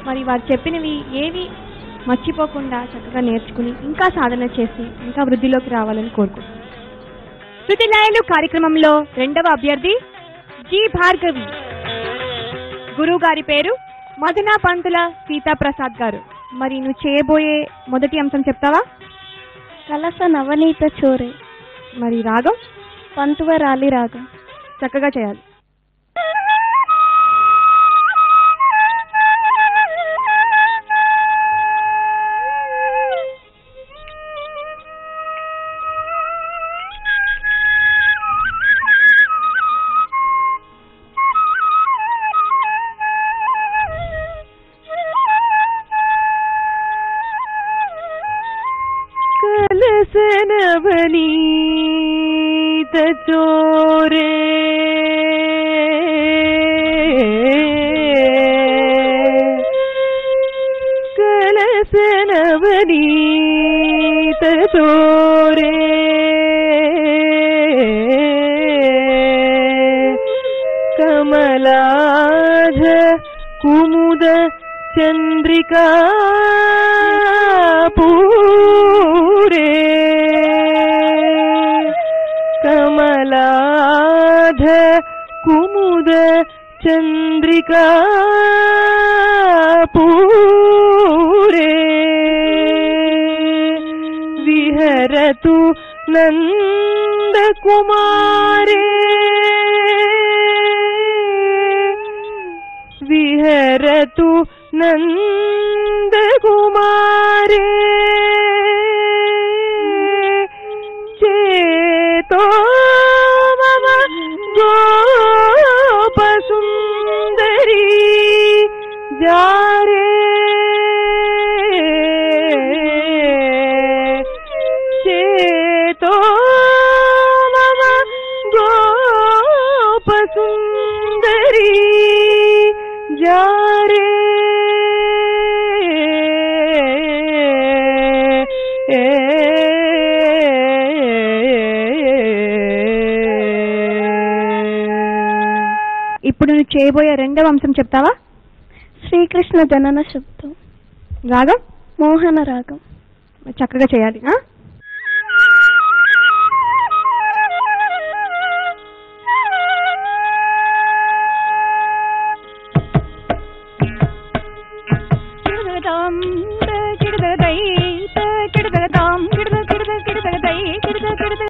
మరి వారు చెప్పినవి ఏవి మర్చిపోకుండా చక్కగా నేర్చుకుని ఇంకా సాధన చేసి ఇంకా వృద్ధిలోకి రావాలని కోరుకుంటున్నాను. శృతి లయలు కార్యక్రమంలో రెండవ అభ్యర్థి జి భార్గవి. గురువు గారి పేరు మదన పంతుల సీతాప్రసాద్ గారు. మరి నువ్వు చేయబోయే మొదటి అంశం చెప్తావా? కలస నవనీత చోరే. మరి రాగం? పంతువరాలి రాగం. చక్కగా చేయాలి. నవనీత చోరే కలస నవనీత చోరే కమలాధ కుముద చంద్రికా పూరే కమలాధ కుముద చంద్రికా పూరే విహరతు నందకుమారే విహరతు నందకుమారే చేతో మమ గోపసుందరీ జారే చేతో మమ గోపసుందరీ జారే ఇప్పుడు నువ్వు చేయబోయే రెండవ అంశం చెప్తావా? శ్రీకృష్ణ జనన శబ్దం. రాగం? మోహన రాగం. చక్కగా చేయాలి.